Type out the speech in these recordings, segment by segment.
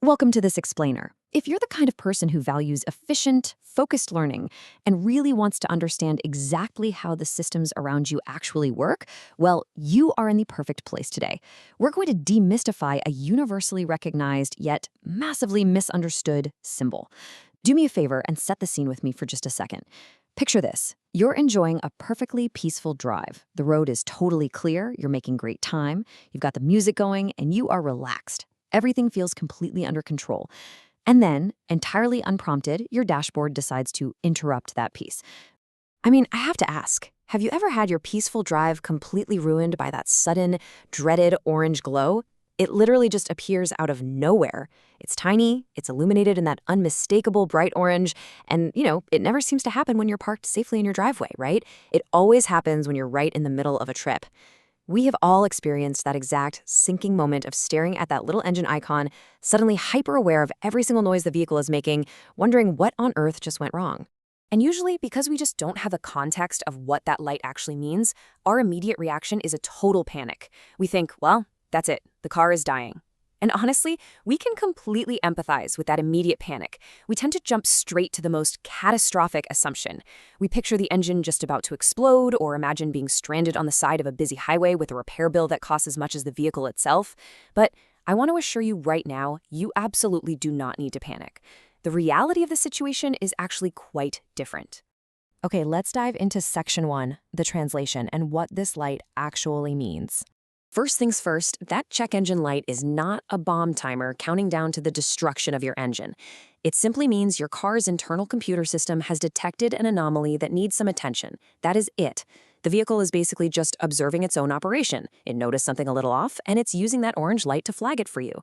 Welcome to this explainer. If you're the kind of person who values efficient, focused learning and really wants to understand exactly how the systems around you actually work, well, you are in the perfect place today. We're going to demystify a universally recognized yet massively misunderstood symbol. Do me a favor and set the scene with me for just a second. Picture this. You're enjoying a perfectly peaceful drive. The road is totally clear, you're making great time, you've got the music going, and you are relaxed. Everything feels completely under control. And then, entirely unprompted, your dashboard decides to interrupt that peace. I mean, I have to ask, have you ever had your peaceful drive completely ruined by that sudden, dreaded orange glow? It literally just appears out of nowhere. It's tiny, it's illuminated in that unmistakable bright orange, and, it never seems to happen when you're parked safely in your driveway, right? It always happens when you're right in the middle of a trip. We have all experienced that exact sinking moment of staring at that little engine icon, suddenly hyper-aware of every single noise the vehicle is making, wondering what on earth just went wrong. And usually, because we just don't have the context of what that light actually means, our immediate reaction is a total panic. We think, well, that's it, the car is dying. And honestly, we can completely empathize with that immediate panic. We tend to jump straight to the most catastrophic assumption. We picture the engine just about to explode or imagine being stranded on the side of a busy highway with a repair bill that costs as much as the vehicle itself. But I want to assure you right now, you absolutely do not need to panic. The reality of the situation is actually quite different. Okay, let's dive into Section 1, the translation, and what this light actually means. First things first, that check engine light is not a bomb timer counting down to the destruction of your engine. It simply means your car's internal computer system has detected an anomaly that needs some attention. That is it. The vehicle is basically just observing its own operation. It noticed something a little off, and it's using that orange light to flag it for you.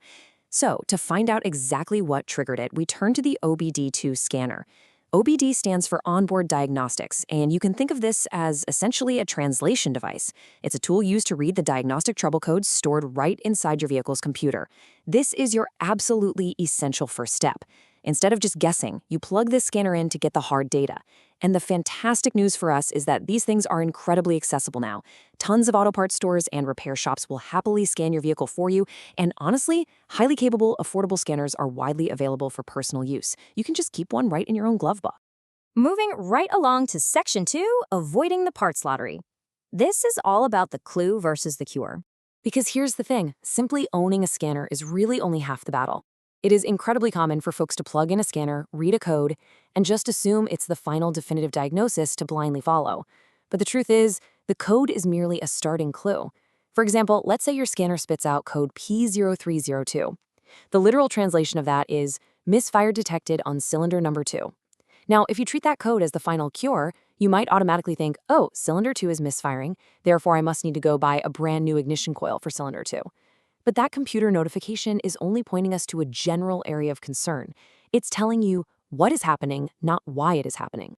So, to find out exactly what triggered it, we turn to the OBD2 scanner. OBD stands for Onboard Diagnostics, and you can think of this as essentially a translation device. It's a tool used to read the diagnostic trouble codes stored right inside your vehicle's computer. This is your absolutely essential first step. Instead of just guessing, you plug this scanner in to get the hard data. And the fantastic news for us is that these things are incredibly accessible now. Tons of auto parts stores and repair shops will happily scan your vehicle for you, and honestly, highly capable, affordable scanners are widely available for personal use. You can just keep one right in your own glove box. Moving right along to Section 2, avoiding the parts lottery. This is all about the clue versus the cure. Because here's the thing, simply owning a scanner is really only half the battle. It is incredibly common for folks to plug in a scanner, read a code, and just assume it's the final definitive diagnosis to blindly follow. But the truth is, the code is merely a starting clue. For example, let's say your scanner spits out code P0302. The literal translation of that is misfire detected on cylinder number 2. Now, if you treat that code as the final cure, you might automatically think, oh, cylinder 2 is misfiring, therefore I must need to go buy a brand new ignition coil for cylinder 2. But that computer notification is only pointing us to a general area of concern. It's telling you what is happening, not why it is happening.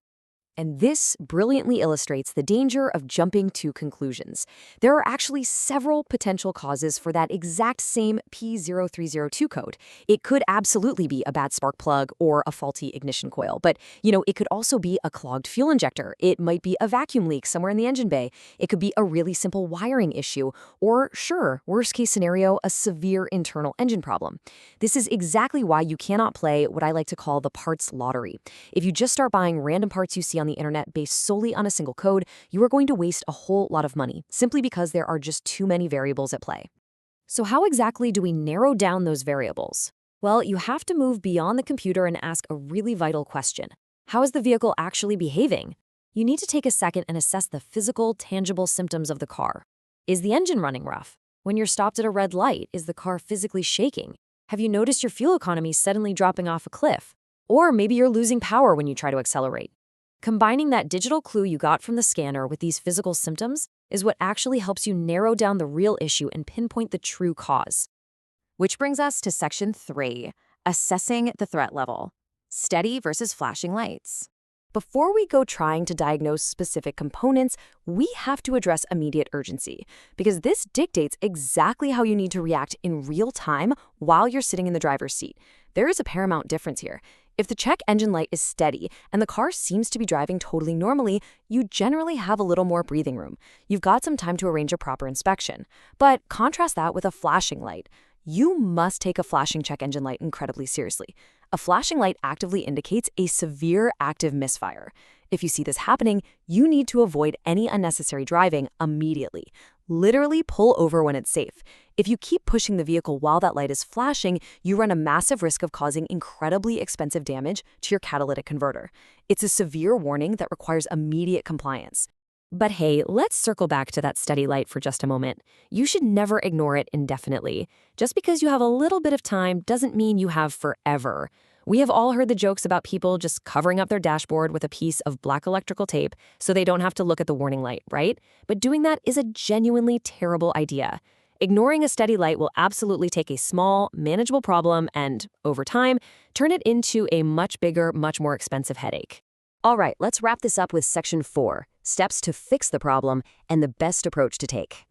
And this brilliantly illustrates the danger of jumping to conclusions. There are actually several potential causes for that exact same P0302 code. It could absolutely be a bad spark plug or a faulty ignition coil, but it could also be a clogged fuel injector. It might be a vacuum leak somewhere in the engine bay. It could be a really simple wiring issue, or sure, worst case scenario, a severe internal engine problem. This is exactly why you cannot play what I like to call the parts lottery. If you just start buying random parts you see on the internet based solely on a single code, you are going to waste a whole lot of money, simply because there are just too many variables at play. So how exactly do we narrow down those variables? Well, you have to move beyond the computer and ask a really vital question. How is the vehicle actually behaving? You need to take a second and assess the physical, tangible symptoms of the car. Is the engine running rough? When you're stopped at a red light, is the car physically shaking? Have you noticed your fuel economy suddenly dropping off a cliff? Or maybe you're losing power when you try to accelerate. Combining that digital clue you got from the scanner with these physical symptoms is what actually helps you narrow down the real issue and pinpoint the true cause. Which brings us to Section 3, assessing the threat level. Steady versus flashing lights. Before we go trying to diagnose specific components, we have to address immediate urgency, because this dictates exactly how you need to react in real time while you're sitting in the driver's seat. There is a paramount difference here. If the check engine light is steady and the car seems to be driving totally normally, you generally have a little more breathing room. You've got some time to arrange a proper inspection. But contrast that with a flashing light. you must take a flashing check engine light incredibly seriously. A flashing light actively indicates a severe active misfire. If you see this happening, you need to avoid any unnecessary driving immediately. Literally pull over when it's safe. If you keep pushing the vehicle while that light is flashing, you run a massive risk of causing incredibly expensive damage to your catalytic converter. It's a severe warning that requires immediate compliance. But hey, let's circle back to that steady light for just a moment. You should never ignore it indefinitely. Just because you have a little bit of time doesn't mean you have forever. We have all heard the jokes about people just covering up their dashboard with a piece of black electrical tape so they don't have to look at the warning light, right? But doing that is a genuinely terrible idea. Ignoring a steady light will absolutely take a small, manageable problem and, over time, turn it into a much bigger, much more expensive headache. All right, let's wrap this up with Section 4, steps to fix the problem and the best approach to take.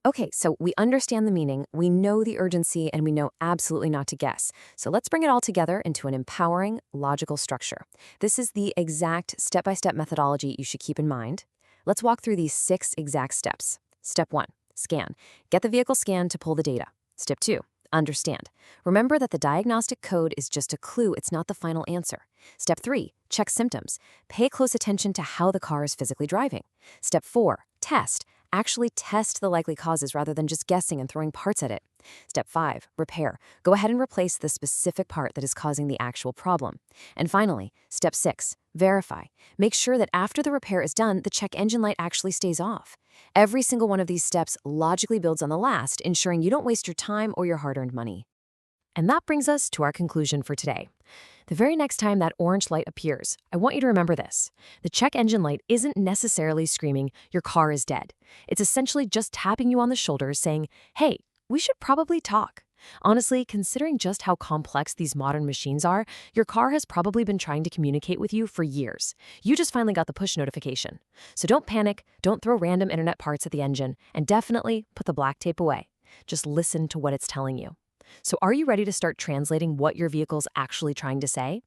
Okay, so we understand the meaning, we know the urgency, and we know absolutely not to guess. So let's bring it all together into an empowering, logical structure. This is the exact step-by-step methodology you should keep in mind. Let's walk through these 6 exact steps. Step 1, scan. Get the vehicle scanned to pull the data. Step 2, understand. Remember that the diagnostic code is just a clue, it's not the final answer. Step 3, check symptoms. Pay close attention to how the car is physically driving. Step 4, test. Actually test the likely causes rather than just guessing and throwing parts at it. Step 5, repair. Go ahead and replace the specific part that is causing the actual problem. And finally, Step 6, verify. Make sure that after the repair is done, the check engine light actually stays off. Every single one of these steps logically builds on the last, ensuring you don't waste your time or your hard-earned money. And that brings us to our conclusion for today. The very next time that orange light appears, I want you to remember this. The check engine light isn't necessarily screaming, your car is dead. It's essentially just tapping you on the shoulder saying, hey, we should probably talk. Honestly, considering just how complex these modern machines are, your car has probably been trying to communicate with you for years. You just finally got the push notification. So don't panic, don't throw random internet parts at the engine, and definitely put the black tape away. Just listen to what it's telling you. So are you ready to start translating what your vehicle's actually trying to say?